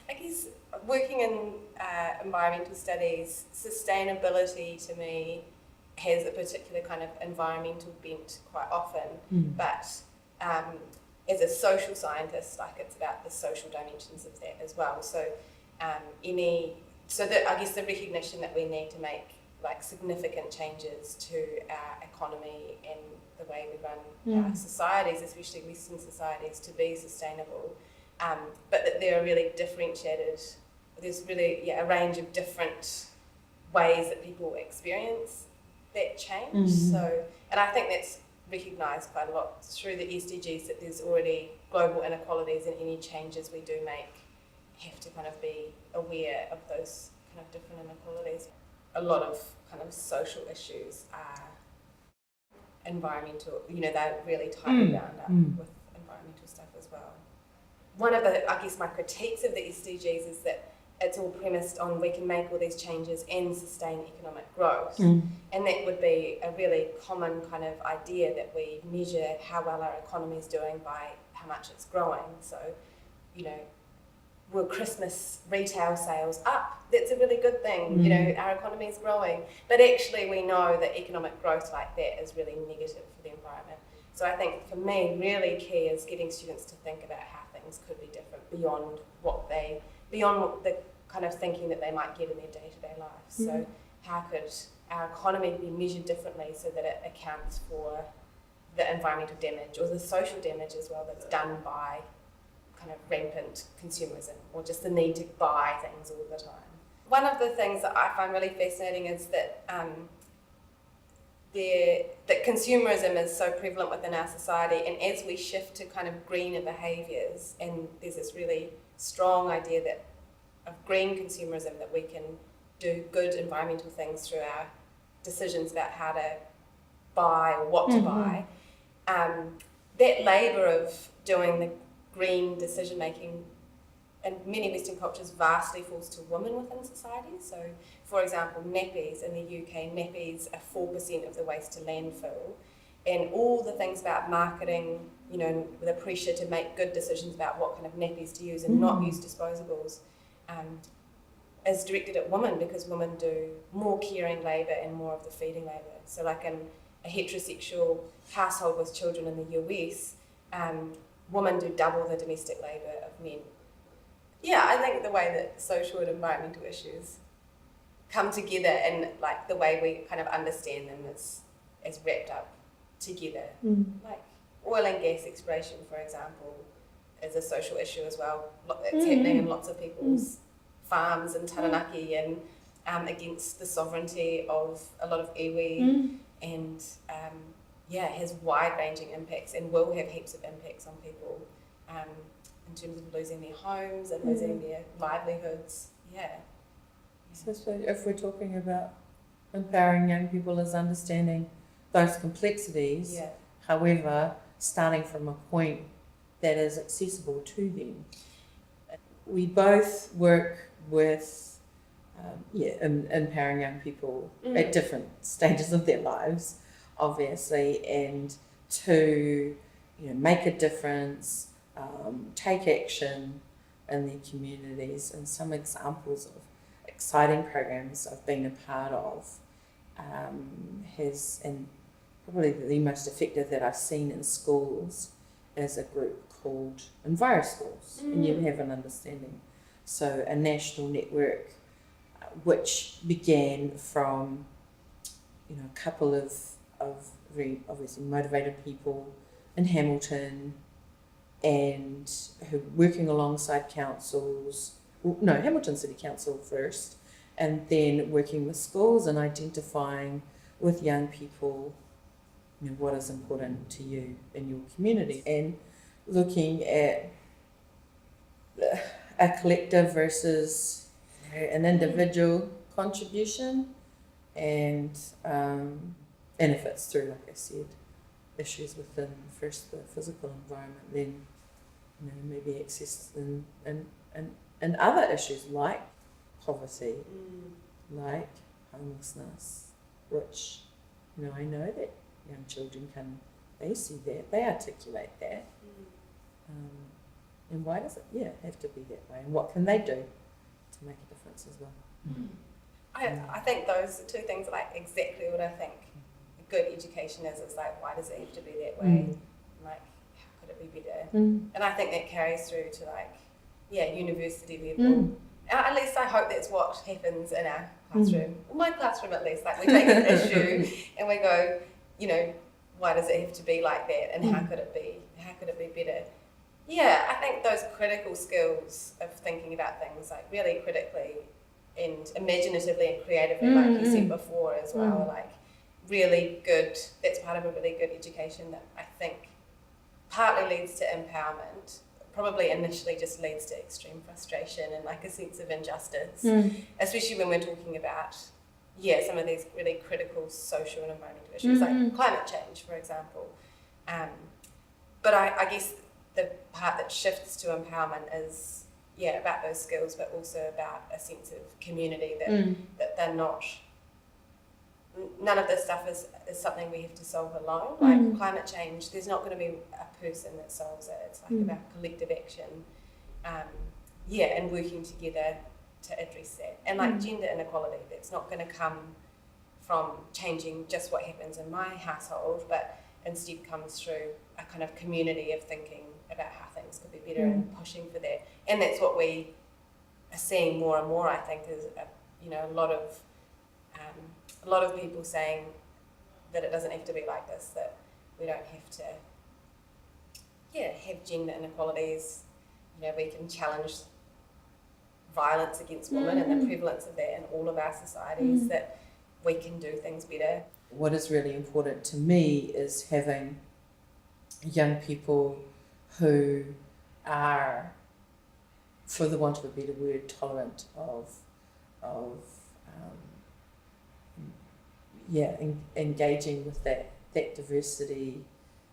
I guess working in environmental studies, sustainability to me has a particular kind of environmental bent quite often, but as a social scientist, like it's about the social dimensions of that as well. So I guess the recognition that we need to make like significant changes to our economy and the way we run our societies, especially Western societies, to be sustainable, but that there are really differentiated, there's really a range of different ways that people experience that change. So, and I think that's recognised quite a lot through the SDGs, that there's already global inequalities, and any changes we do make have to kind of be aware of those kind of different inequalities. A lot of kind of social issues are environmental, they're really tightly bound up with environmental stuff as well. One of the, I guess, my critiques of the SDGs is that it's all premised on we can make all these changes and sustain economic growth. And that would be a really common kind of idea, that we measure how well our economy is doing by how much it's growing. So, were Christmas retail sales up? That's a really good thing. Our economy is growing. But actually we know that economic growth like that is really negative for the environment. So I think for me, really key is getting students to think about how things could be different beyond the kind of thinking that they might get in their day-to-day lives. So how could our economy be measured differently so that it accounts for the environmental damage or the social damage as well that's done by kind of rampant consumerism, or just the need to buy things all the time. One of the things that I find really fascinating is that that consumerism is so prevalent within our society, and as we shift to kind of greener behaviours, and there's this really strong idea that of green consumerism, that we can do good environmental things through our decisions about how to buy or what to buy, that labour of doing the green decision making in many Western cultures vastly falls to women within society. So, for example, nappies in the UK, nappies are 4% of the waste to landfill, and all the things about marketing, the pressure to make good decisions about what kind of nappies to use and not use disposables, is directed at women, because women do more caring labour and more of the feeding labour. So like in a heterosexual household with children in the US, women do double the domestic labour of men. Yeah, I think the way that social and environmental issues come together, and like the way we kind of understand them is wrapped up together. Like oil and gas exploration, for example, is a social issue as well. It's happening in lots of people's farms in Taranaki, and against the sovereignty of a lot of iwi, and has wide-ranging impacts, and will have heaps of impacts on people in terms of losing their homes and losing their livelihoods. So if we're talking about empowering young people as understanding those complexities, however, starting from a point that is accessible to them. We both work with empowering young people at different stages of their lives, obviously, and to make a difference, take action in their communities. And some examples of exciting programs I've been a part of and probably the most effective that I've seen in schools is a group called EnviroSchools, and you have an understanding. So a national network which began from a couple of very obviously motivated people in Hamilton, and who working alongside councils, Hamilton City Council first, and then working with schools and identifying with young people what is important to you in your community, and looking at a collective versus an individual contribution, and if it's through, like I said, issues within first the physical environment, then maybe access and other issues like poverty, like homelessness, which I know that young children they see that, they articulate that, And why does it have to be that way? And what can they do to make a difference as well? I think those two things are like exactly what I think a good education is. It's like, why does it have to be that way? Like, how could it be better? And I think that carries through to like, university level. At least I hope that's what happens in our classroom. Well, my classroom at least. Like we take an issue and we go, why does it have to be like that? And how could it be? How could it be better? Yeah, I think those critical skills of thinking about things like really critically and imaginatively and creatively, like you said before as well, are like really good. That's part of a really good education that I think partly leads to empowerment, probably initially just leads to extreme frustration and like a sense of injustice, especially when we're talking about some of these really critical social and environmental issues like climate change, for example. But I guess the part that shifts to empowerment is about those skills, but also about a sense of community that they're not. None of this stuff is something we have to solve alone. Like climate change, there's not going to be a person that solves it. It's like about collective action, and working together to address that. And like gender inequality, that's not going to come from changing just what happens in my household, but instead comes through a kind of community of thinking about how things could be better and pushing for that. And that's what we are seeing more and more, I think, is a lot of people saying that it doesn't have to be like this, that we don't have to have gender inequalities. We can challenge violence against women and the prevalence of that in all of our societies, that we can do things better. What is really important to me is having young people who are, for the want of a better word, tolerant of engaging with that diversity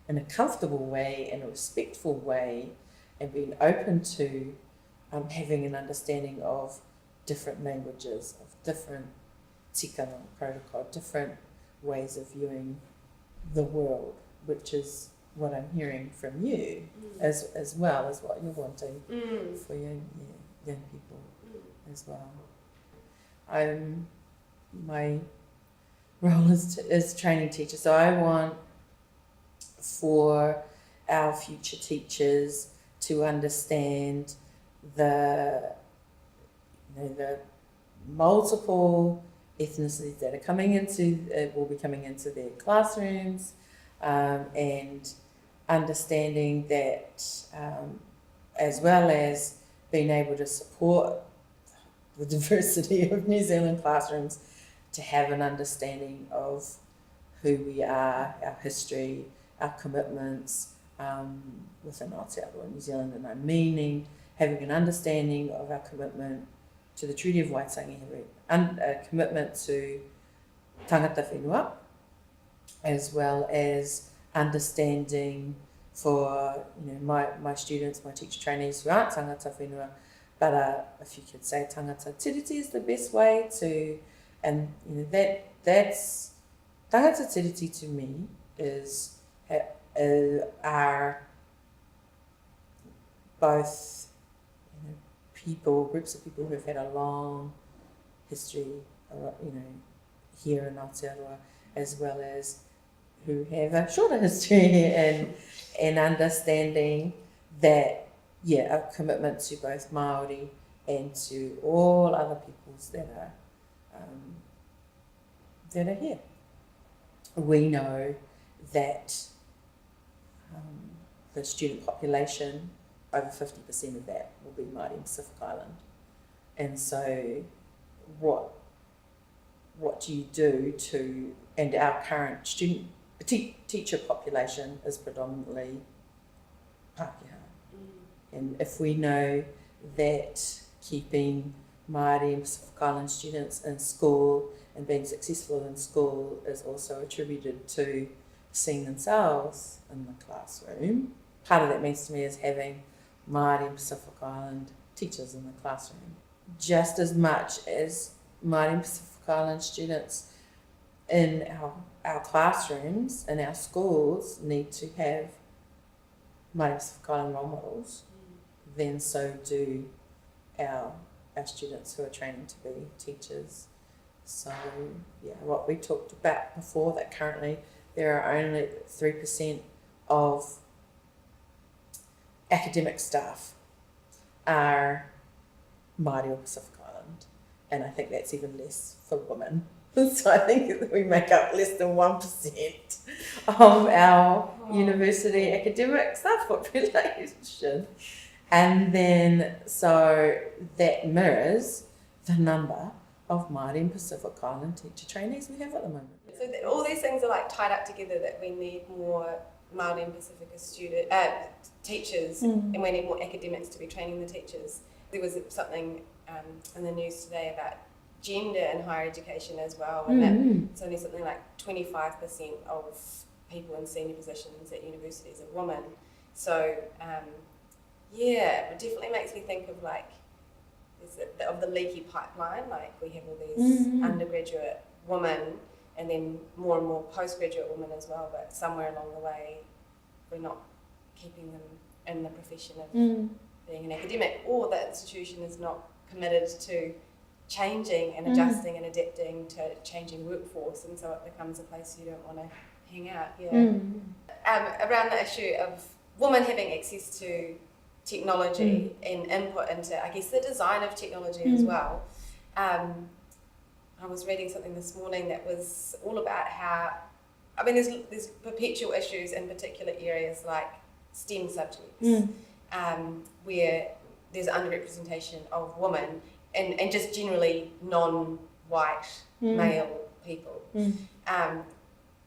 in a comfortable way, in a respectful way, and being open to having an understanding of different languages, of different tikanga protocol, different ways of viewing the world, which is what I'm hearing from you, as well as what you're wanting for young people as well. My role is training teacher, so I want for our future teachers to understand the multiple ethnicities that are will be coming into their classrooms, and understanding that, as well as being able to support the diversity of New Zealand classrooms, to have an understanding of who we are, our history, our commitments within Aotearoa New Zealand, and I'm meaning having an understanding of our commitment to the Treaty of Waitangi, a commitment to tangata whenua, as well as understanding for my students, my teacher trainees who aren't tangata whenua, but if you could say tangata tiriti is the best way to, and that's tangata tiriti to me is are both groups of people who have had a long history, here in Aotearoa, as well as who have a shorter history, and understanding that, a commitment to both Māori and to all other peoples that are here. We know that the student population, over 50% of that will be Māori and Pacific Island. And so what do you do to, and our current teacher population is predominantly Pākehā. And if we know that keeping Māori and Pacific Island students in school and being successful in school is also attributed to seeing themselves in the classroom, part of that means to me is having Māori and Pacific Island teachers in the classroom. Just as much as Māori and Pacific Island students in our classrooms, in our schools, need to have Māori and Pacific Island role models, then so do our students who are training to be teachers. So yeah, what we talked about before, that currently there are only 3% of academic staff are Māori or Pacific Island, and I think that's even less for women. So I think that we make up less than 1% of our university academic staff population. And then, so that mirrors the number of Māori and Pacific Island teacher trainees we have at the moment. So all these things are like tied up together, that we need more Māori and Pacifica teachers, and we need more academics to be training the teachers. There was something in the news today about gender in higher education as well, and that it's only something like 25% of people in senior positions at universities are women. So it definitely makes me think of like of the Leaky Pipeline. Like we have all these undergraduate women, and then more and more postgraduate women as well, but somewhere along the way we're not keeping them in the profession of being an academic, or the institution is not committed to changing and adjusting and adapting to a changing workforce, and so it becomes a place you don't want to hang out. Around the issue of women having access to technology and input into, I guess, the design of technology as well. I was reading something this morning that was all about how, I mean, there's perpetual issues in particular areas like STEM subjects, where there's underrepresentation of women and just generally non-white male people. And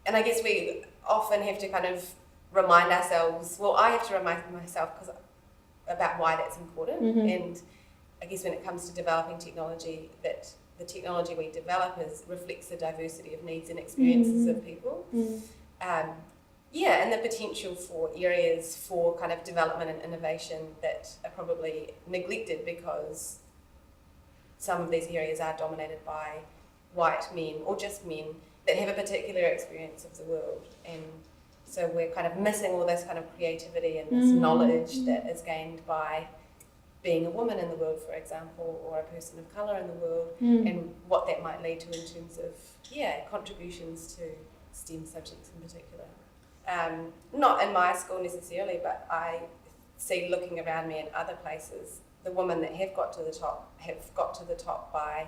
I guess we often have to kind of remind ourselves, well, I have to remind myself about why that's important. And I guess when it comes to developing technology, that the technology we develop reflects the diversity of needs and experiences of people. And the potential for areas for kind of development and innovation that are probably neglected because some of these areas are dominated by white men or just men that have a particular experience of the world. And so we're kind of missing all this kind of creativity and this knowledge that is gained by being a woman in the world, for example, or a person of colour in the world, and what that might lead to in terms of contributions to STEM subjects in particular. Not in my school necessarily, but I see, looking around me in other places, the women that have got to the top by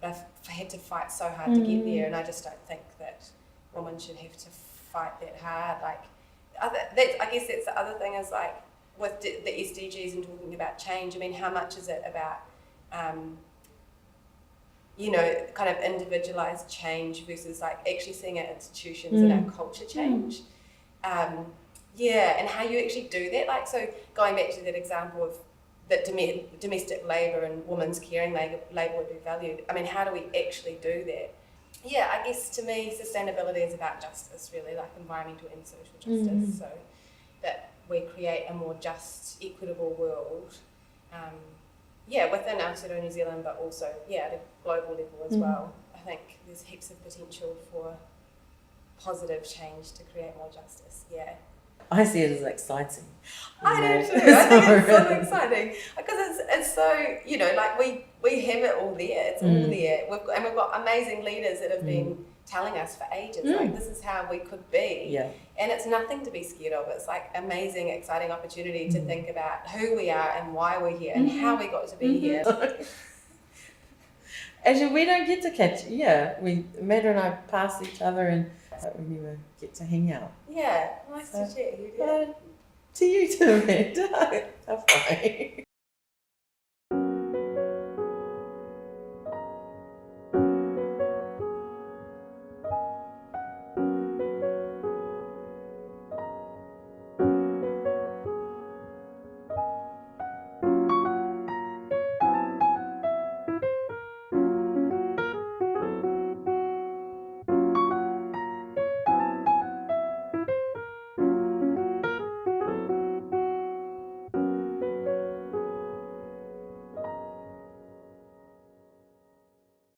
they've had to fight so hard to get there, and I just don't think that women should have to fight that hard. Like, I guess that's the other thing, is like with the SDGs and talking about change. I mean, how much is it about kind of individualized change versus like actually seeing our institutions and our culture change? And how you actually do that. Like, so going back to that example of that domestic labour and women's caring labour would be valued. I mean, how do we actually do that? Yeah, I guess to me, sustainability is about justice, really, like environmental and social justice, so that we create a more just, equitable world, within Aotearoa New Zealand, but also, at a global level as well. I think there's heaps of potential for positive change to create more justice, I see it as exciting. I do too. I think it's so exciting because it's so, like we have it all there. It's all there. We've got amazing leaders that have been telling us for ages, like this is how we could be. Yeah. And it's nothing to be scared of. It's like amazing, exciting opportunity to think about who we are and why we're here and how we got to be here. Actually, we don't get to catch. Matt and I pass each other and we never get to hang out. Yeah, nice to chat you. To you too, Matt. Bye.